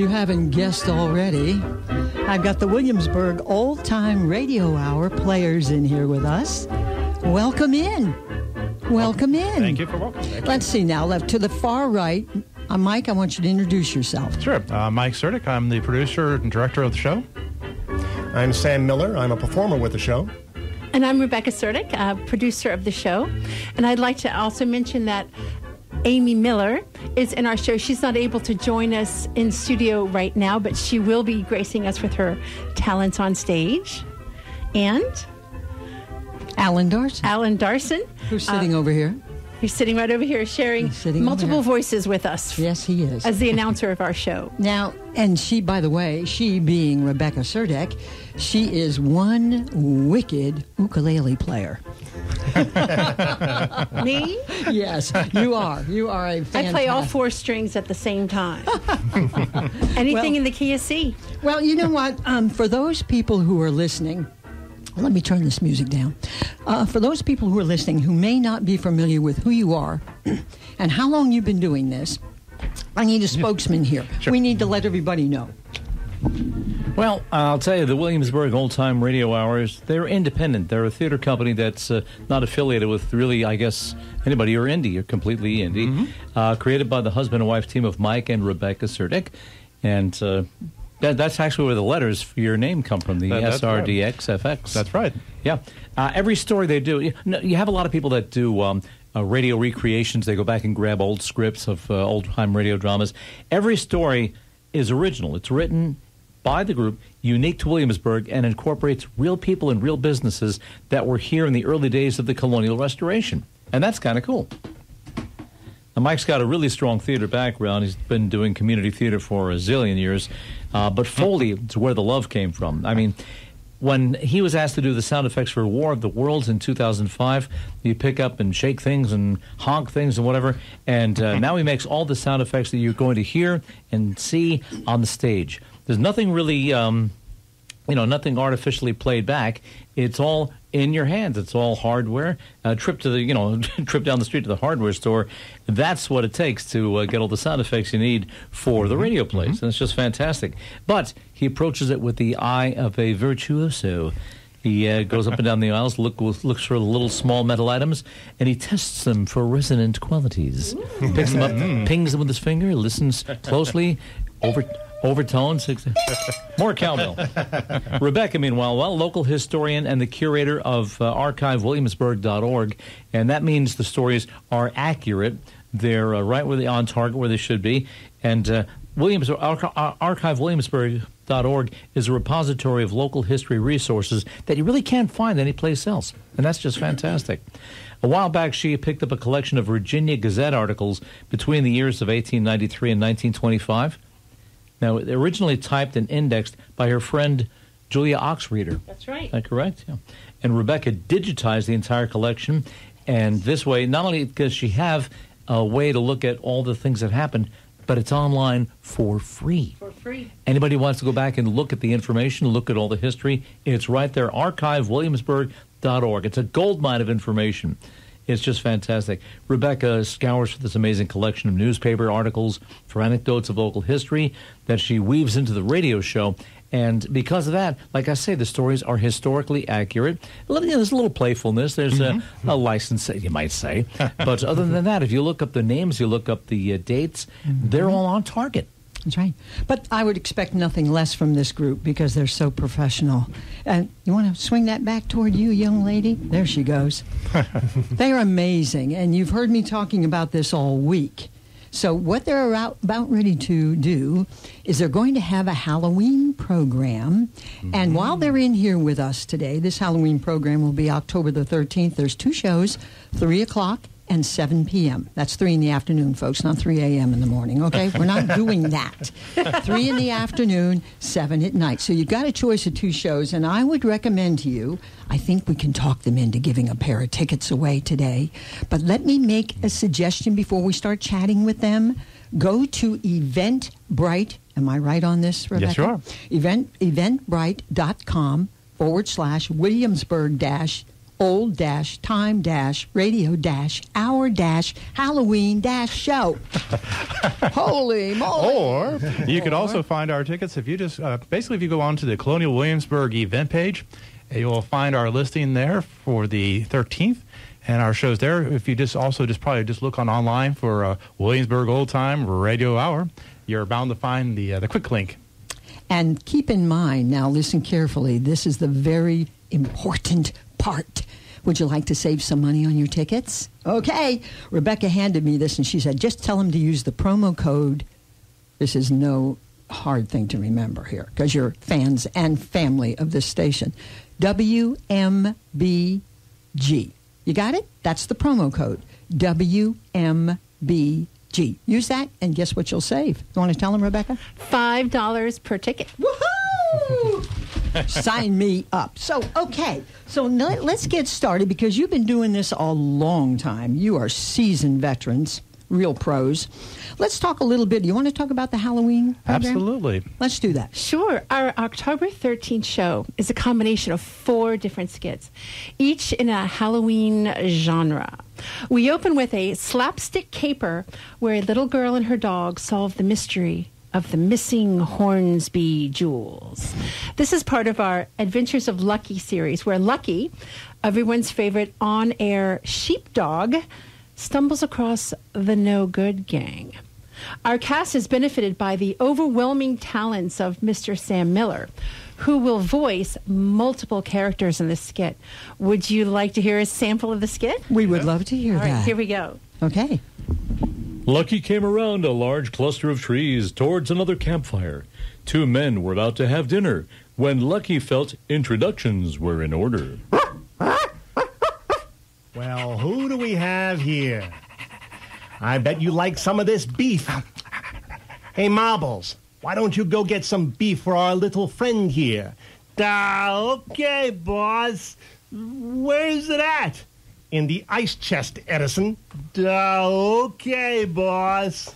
you haven't guessed already, I've got the Williamsburg Old Time Radio Hour players in here with us. Welcome in. Welcome in. Thank you for welcoming. Let's see now. Left to the far right, Mike, I want you to introduce yourself. Sure. Mike Sertic. I'm the producer and director of the show. I'm Sam Miller. I'm a performer with the show. And I'm Rebecca Sertic, producer of the show. And I'd like to also mention that Amy Miller is in our show. She's not able to join us in studio right now, but she will be gracing us with her talents on stage. And Alan Darson. Alan Darson. Who's sitting over here. He's sitting right over here sharing multiple voices with us. Yes, he is. As the announcer of our show. Now, and she, by the way, she being Rebecca Sertic, she is one wicked ukulele player. Me? Yes, you are. You are a fantastic. I play all four strings at the same time. Anything in the key of C. Well, you know what? For those people who are listening, let me turn this music down. For those people who are listening who may not be familiar with who you are and how long you've been doing this, I need a spokesman here. Sure. We need to let everybody know. Well, I'll tell you, the Williamsburg Old Time Radio Hours, they're independent. They're a theater company that's not affiliated with really, I guess, anybody. You're indie. You're completely indie. Mm-hmm. Created by the husband and wife team of Mike and Rebecca Sertic. And that's actually where the letters for your name come from, the SRDXFX. That's right. Yeah. Every story they do, you have a lot of people that do radio recreations. They go back and grab old scripts of old-time radio dramas. Every story is original. It's written by the group, unique to Williamsburg, and incorporates real people and real businesses that were here in the early days of the colonial restoration. And that's kind of cool. Now, Mike's got a really strong theater background. He's been doing community theater for a zillion years. But Foley is where the love came from. I mean, when he was asked to do the sound effects for War of the Worlds in 2005, you pick up and shake things and honk things and whatever. And now he makes all the sound effects that you're going to hear and see on the stage. There's nothing really, nothing artificially played back. It's all in your hands. It's all hardware. Trip to the, trip down the street to the hardware store. That's what it takes to get all the sound effects you need for the radio plays. Mm-hmm. And it's just fantastic. But he approaches it with the eye of a virtuoso. He goes up and down the aisles, looks for little small metal items, and he tests them for resonant qualities. He picks them up, pings them with his finger, listens closely, overtones. More cowbell. Rebecca, meanwhile, local historian and the curator of archivewilliamsburg.org, and that means the stories are accurate. They're right where they on target, where they should be. And archivewilliamsburg.org is a repository of local history resources that you really can't find anyplace else, and that's just fantastic. A while back, she picked up a collection of Virginia Gazette articles between the years of 1893 and 1925. Now, originally typed and indexed by her friend Julia Oxreader. That's right. Is that correct? Yeah. And Rebecca digitized the entire collection. And this way, not only does she have a way to look at all the things that happened, but it's online for free. For free. Anybody wants to go back and look at the information, look at all the history, it's right there, archivewilliamsburg.org. It's a goldmine of information. It's just fantastic. Rebecca scours for this amazing collection of newspaper articles for anecdotes of local history that she weaves into the radio show. And because of that, like I say, the stories are historically accurate. There's a little playfulness. There's a license, you might say. But other than that, if you look up the names, you look up the dates, they're all on target. That's right. But I would expect nothing less from this group because they're so professional. And you want to swing that back toward you, young lady? There she goes. They are amazing. And you've heard me talking about this all week. So what they're about ready to do is they're going to have a Halloween program. And while they're in here with us today, this Halloween program will be October the 13th. There's two shows, 3 o'clock and 7 p.m. That's 3 in the afternoon, folks, not 3 a.m. in the morning, okay? We're not doing that. 3 in the afternoon, 7 at night. So you've got a choice of two shows, and I would recommend to you, I think we can talk them into giving a pair of tickets away today, but let me make a suggestion before we start chatting with them. Go to Eventbrite. Am I right on this, Rebecca? Yes, you are. Eventbrite.com/Williamsburg old-time-radio-hour-Halloween-show. Holy moly. Or you could also find our tickets if you just, basically if you go on to the Colonial Williamsburg event page, you will find our listing there for the 13th. And our show's there. If you just probably look online for Williamsburg Old Time Radio Hour, you're bound to find the quick link. And keep in mind, now listen carefully, this is the very important part. Would you like to save some money on your tickets? Okay. Rebecca handed me this and she said, just tell them to use the promo code. This is no hard thing to remember here because you're fans and family of this station. WMBG. You got it? That's the promo code. WMBG. Use that, and guess what you'll save? You want to tell them, Rebecca? $5 per ticket. Woohoo! Sign me up. So, okay. So let's get started because you've been doing this a long time. You are seasoned veterans, real pros. Let's talk a little bit. You want to talk about the Halloween program? Absolutely. Let's do that. Sure. Our October 13th show is a combination of 4 different skits, each in a Halloween genre. We open with a slapstick caper where a little girl and her dog solve the mystery of the missing Hornsby jewels. This is part of our Adventures of Lucky series, where Lucky, everyone's favorite on-air sheepdog, stumbles across the no-good gang. Our cast is benefited by the overwhelming talents of Mr. Sam Miller, who will voice multiple characters in the skit. Would you like to hear a sample of the skit? We would love to hear All that. right, here we go. Okay. Lucky came around a large cluster of trees towards another campfire. 2 men were about to have dinner when Lucky felt introductions were in order. Well, who do we have here? I bet you like some of this beef. Hey, Marbles, why don't you go get some beef for our little friend here? Okay, boss. Where's it at? In the ice chest, Edison. Okay, boss.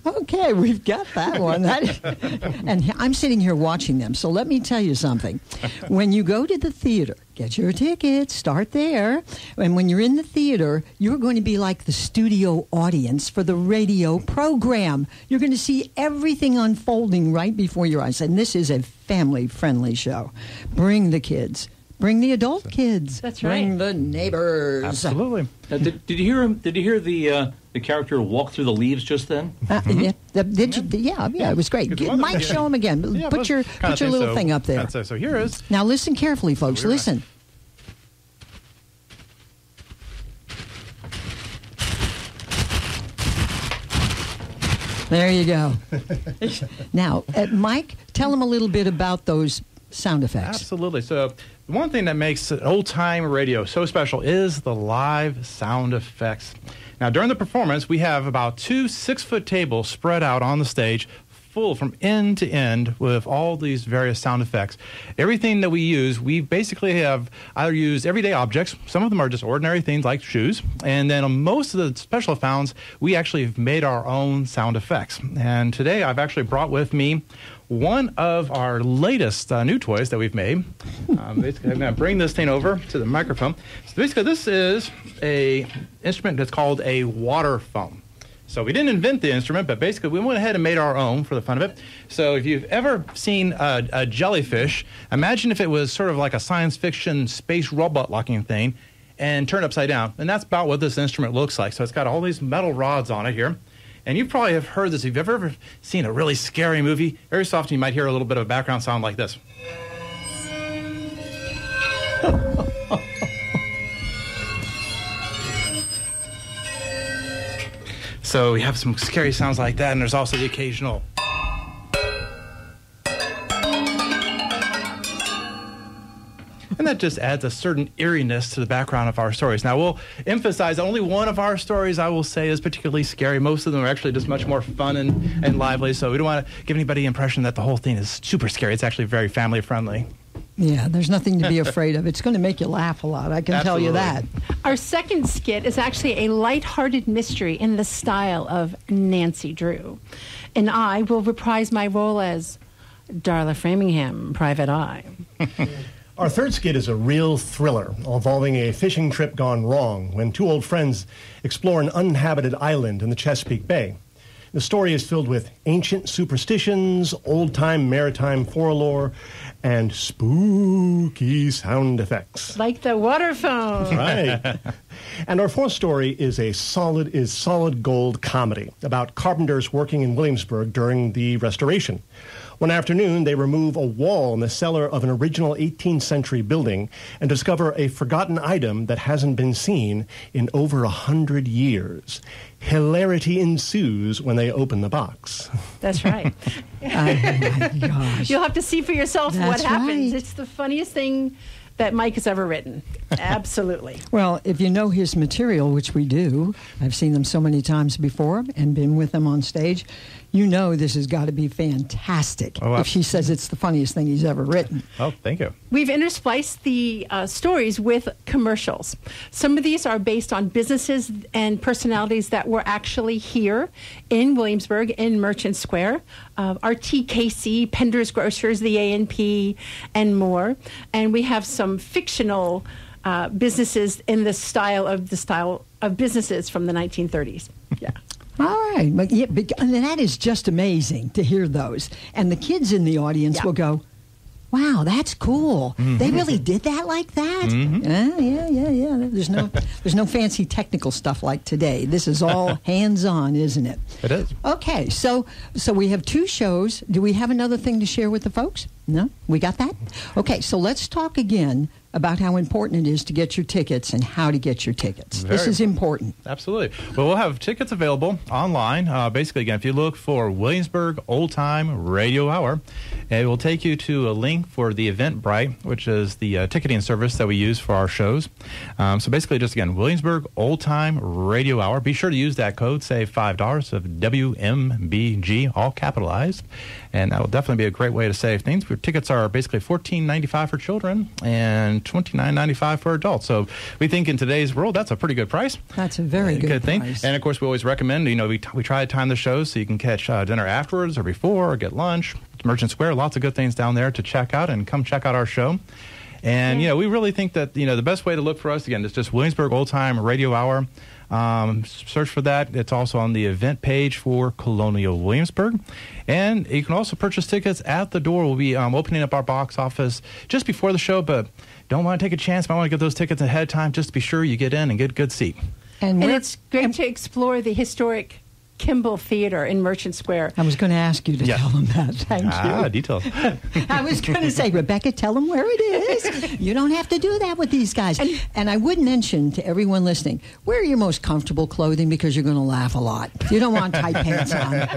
Okay, we've got that one. And I'm sitting here watching them. So let me tell you something. When you go to the theater, get your tickets, start there. And when you're in the theater, you're going to be like the studio audience for the radio program. You're going to see everything unfolding right before your eyes. And this is a family-friendly show. Bring the kids. Bring the adult kids. That's right. Bring the neighbors. Absolutely. Did you hear him? Did you hear the character walk through the leaves just then? Yeah, it was great. Mike, show them again. Yeah, put your little thing up there. So here is. Now listen carefully, folks. Listen. There you go. Now, Mike, tell them a little bit about those sound effects. Absolutely. So one thing that makes old-time radio so special is the live sound effects. Now, during the performance, we have about 2 6-foot tables spread out on the stage, full from end to end with all these various sound effects. Everything that we use, we basically have either used everyday objects. Some of them are just ordinary things like shoes. And then on most of the special effects, we actually have made our own sound effects. And today I've actually brought with me one of our latest new toys that we've made. Basically, I'm going to bring this thing over to the microphone. So basically, this is a instrument that's called a water foam. So we didn't invent the instrument, but basically we went ahead and made our own for the fun of it. So if you've ever seen a jellyfish, imagine if it was sort of like a science fiction space robot-looking thing and turned upside down. And that's about what this instrument looks like. So it's got all these metal rods on it here. And you probably have heard this. If you've ever seen a really scary movie, every so often you might hear a little bit of a background sound like this. So we have some scary sounds like that, and there's also the occasional. And that just adds a certain eeriness to the background of our stories. Now, we'll emphasize that only one of our stories, I will say, is particularly scary. Most of them are actually just much more fun and lively, so we don't want to give anybody the impression that the whole thing is super scary. It's actually very family-friendly. Yeah, there's nothing to be afraid of. It's going to make you laugh a lot, I can tell you that. Our second skit is actually a lighthearted mystery in the style of Nancy Drew. And I will reprise my role as Darla Framingham, Private Eye. Our third skit is a real thriller involving a fishing trip gone wrong when two old friends explore an uninhabited island in the Chesapeake Bay. The story is filled with ancient superstitions, old-time maritime folklore, and spooky sound effects. Like the water phone. Right. And our fourth story is solid gold comedy about carpenters working in Williamsburg during the Restoration. One afternoon, they remove a wall in the cellar of an original 18th century building and discover a forgotten item that hasn't been seen in over 100 years. Hilarity ensues when they open the box. That's right. Oh, my gosh. You'll have to see for yourself what That's happens. right. It's the funniest thing that Mike has ever written. Absolutely. Well, if you know his material, which we do, I've seen them so many times before and been with them on stage, you know this has got to be fantastic. Oh, wow. If she says it's the funniest thing he's ever written. Oh, thank you. We've interspliced the stories with commercials. Some of these are based on businesses and personalities that were actually here in Williamsburg, in Merchant Square. RTKC, Pender's Grocers, the A&P, and more. And we have some fictional businesses in the style of businesses from the 1930s. Yeah. All right. But yeah, and that is just amazing to hear those. And the kids in the audience Yeah. will go, wow, that's cool. They really did that like that? Yeah. There's no fancy technical stuff like today. This is all hands-on, isn't it? It is. Okay, so we have two shows. Do we have another thing to share with the folks? No? We got that? Okay, so let's talk again about how important it is to get your tickets and how to get your tickets. This Very is important. Absolutely. Well, we'll have tickets available online. Basically, again, if you look for Williamsburg Old Time Radio Hour, it will take you to a link for the Eventbrite, which is the ticketing service that we use for our shows. So basically, just again, Williamsburg Old Time Radio Hour. Be sure to use that code, save $5 of WMBG, all capitalized. And that will definitely be a great way to save things. Your tickets are basically $14.95 for children and $29.95 for adults. So we think in today's world, that's a pretty good price. That's a very good thing. price. And of course, we always recommend, we try to time the shows so you can catch dinner afterwards or before or get lunch. Merchant Square, lots of good things down there to check out, and come check out our show. And, we really think that, the best way to look for us, again, is just Williamsburg Old Time Radio Hour. Search for that. It's also on the event page for Colonial Williamsburg. And you can also purchase tickets at the door. We'll be opening up our box office just before the show, but don't want to take a chance. Might want to get those tickets ahead of time just to be sure you get in and get a good seat. And it's great to explore the historic Kimball Theater in Merchant Square. I was going to ask you to tell them that. Thank you. Details. I was going to say, Rebecca, tell them where it is. You don't have to do that with these guys. And I would mention to everyone listening, wear your most comfortable clothing because you're going to laugh a lot. You don't want tight pants on.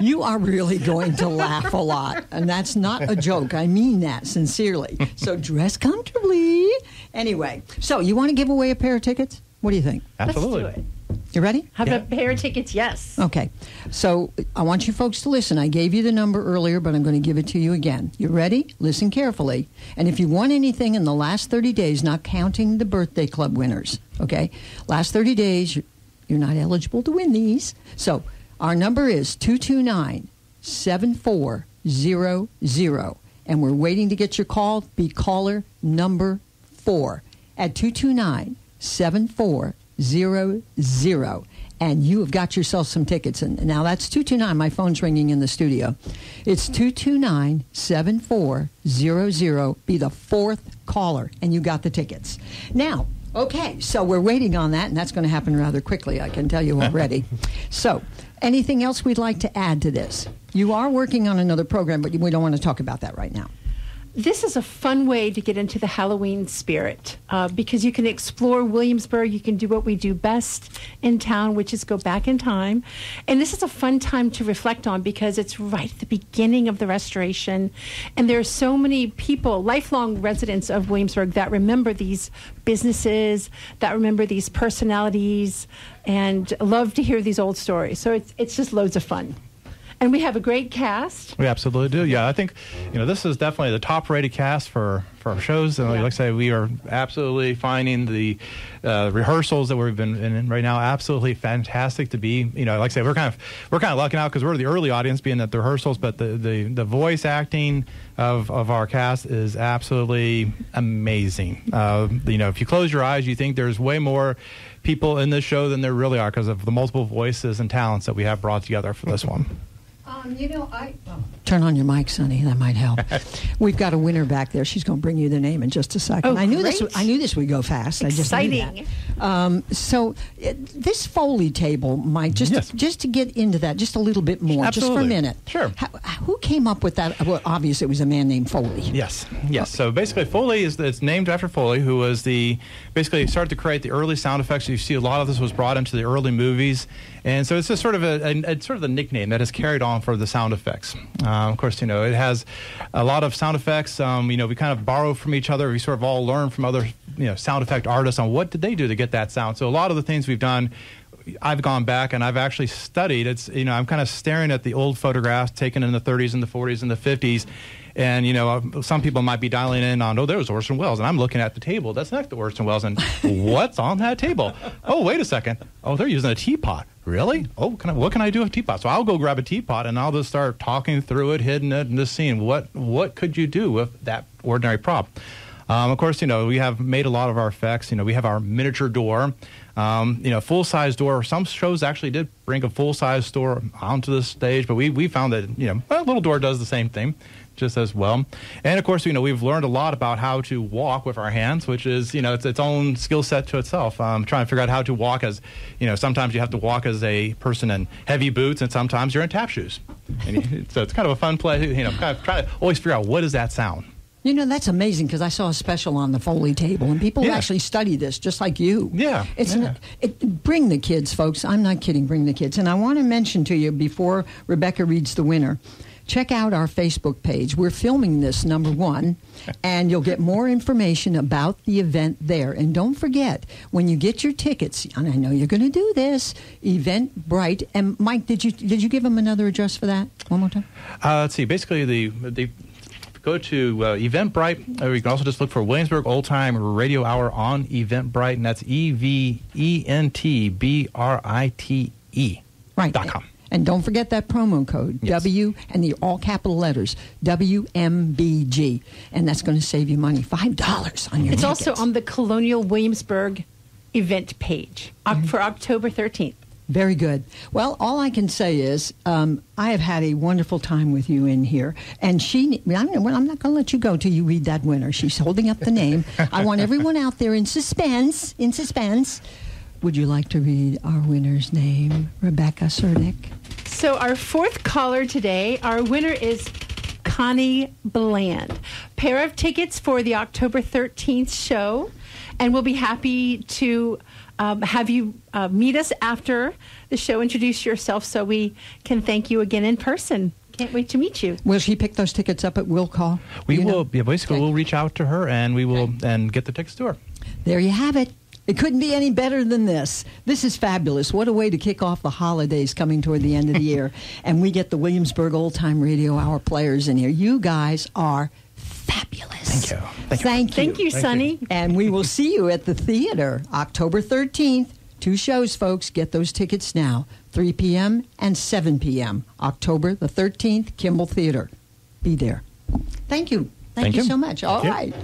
You are really going to laugh a lot. And that's not a joke. I mean that sincerely. So dress comfortably. Anyway, so you want to give away a pair of tickets? What do you think? Absolutely. Let's do it. You ready? Have a pair of tickets? Yes. Okay. So I want you folks to listen. I gave you the number earlier, but I'm going to give it to you again. You ready? Listen carefully. And if you won anything in the last 30 days, not counting the birthday club winners, okay? Last 30 days, you're not eligible to win these. So our number is 229-7400. And we're waiting to get your call. Be caller number 4 at 229-7400. And you have got yourself some tickets. And now that's 229. My phone's ringing in the studio. It's 229-7400. Be the fourth caller, and you got the tickets. Now, okay, so we're waiting on that, and that's going to happen rather quickly, I can tell you already. So, anything else we'd like to add to this? You are working on another program, but we don't want to talk about that right now. This is a fun way to get into the Halloween spirit because you can explore Williamsburg. You can do what we do best in town, which is go back in time. And this is a fun time to reflect on because it's right at the beginning of the restoration. And there are so many people, lifelong residents of Williamsburg, that remember these businesses, that remember these personalities, and love to hear these old stories. So it's just loads of fun. And we have a great cast. We absolutely do. Yeah, I think this is definitely the top-rated cast for our shows. And like I say, we are absolutely finding the rehearsals that we've been in right now absolutely fantastic to be. Like I say, we're kind of lucky out because we're the early audience being at the rehearsals, but the voice acting of our cast is absolutely amazing. If you close your eyes, you think there's way more people in this show than there really are because of the multiple voices and talents that we have brought together for this one. Turn on your mic, Sonny. That might help. We've got a winner back there. She's going to bring you the name in just a second. Oh, I knew great. this would go fast. Exciting. I just knew that. So this Foley table, Mike, just to get into that just a little bit more, Absolutely. just for a minute. Sure. Who came up with that? Well, obviously it was a man named Foley. Yes. So basically, Foley it's named after Foley, who was basically started to create the early sound effects. You see, a lot of this was brought into the early movies, and so it's just sort of a nickname that has carried on for the sound effects. Of course, it has a lot of sound effects. We kind of borrow from each other. We sort of all learn from other sound effect artists on what did they do to get that sound. So a lot of the things we've done, I've gone back and I've actually studied. It's I'm kind of staring at the old photographs taken in the 30s and the 40s and the 50s. And, some people might be dialing in on, there's Orson Welles. And I'm looking at the table. That's not the Orson Welles. And what's on that table? Oh, wait a second. Oh, they're using a teapot. Really? Oh, what can I do with a teapot? So I'll go grab a teapot and I'll just start talking through it, hitting it, and just seeing what could you do with that ordinary prop. Of course, we have made a lot of our effects. We have our miniature door, full-size door. Some shows actually did bring a full-size door onto the stage, but we found that, a little door does the same thing just as well. And of course, we've learned a lot about how to walk with our hands, which is, it's its own skill set to itself. Trying to figure out how to walk as, sometimes you have to walk as a person in heavy boots and sometimes you're in tap shoes. So it's kind of a fun play, kind of trying to always figure out what does that sound. That's amazing because I saw a special on the Foley table, and people actually study this just like you. Yeah. Bring the kids, folks. I'm not kidding. Bring the kids. And I want to mention to you before Rebecca reads the winner, check out our Facebook page. We're filming this, number one, and you'll get more information about the event there. And don't forget, when you get your tickets, and I know you're going to do this, Eventbrite. And Mike, did you give them another address for that? One more time. Let's see. Basically, the go to Eventbrite, or you can also just look for Williamsburg Old Time Radio Hour on Eventbrite, and that's EVENTBRITE.com. And don't forget that promo code, W, and the all capital letters, WMBG. And that's going to save you money, $5 on your It's tickets. also on the Colonial Williamsburg event page for October 13th. Very good. Well, all I can say is I have had a wonderful time with you in here. And I'm not going to let you go till you read that winner. She's holding up the name. I want everyone out there in suspense. Would you like to read our winner's name, Rebecca Surdick? So our fourth caller today, our winner is Connie Bland. Pair of tickets for the October 13th show. And we'll be happy to have you meet us after the show, introduce yourself so we can thank you again in person. Can't wait to meet you. Will she pick those tickets up at Will Call? We will. Yeah, basically, we'll reach out to her and we will and get the tickets to her. There you have it. It couldn't be any better than this. This is fabulous. What a way to kick off the holidays coming toward the end of the year. And we get the Williamsburg Old Time Radio Hour players in here. You guys are fabulous. Thank you. Thank you, Sonny. And we will see you at the theater October 13th. 2 shows, folks. Get those tickets now. 3 p.m. and 7 p.m. October the 13th, Kimball Theater. Be there. Thank you. Thank you so much. All right.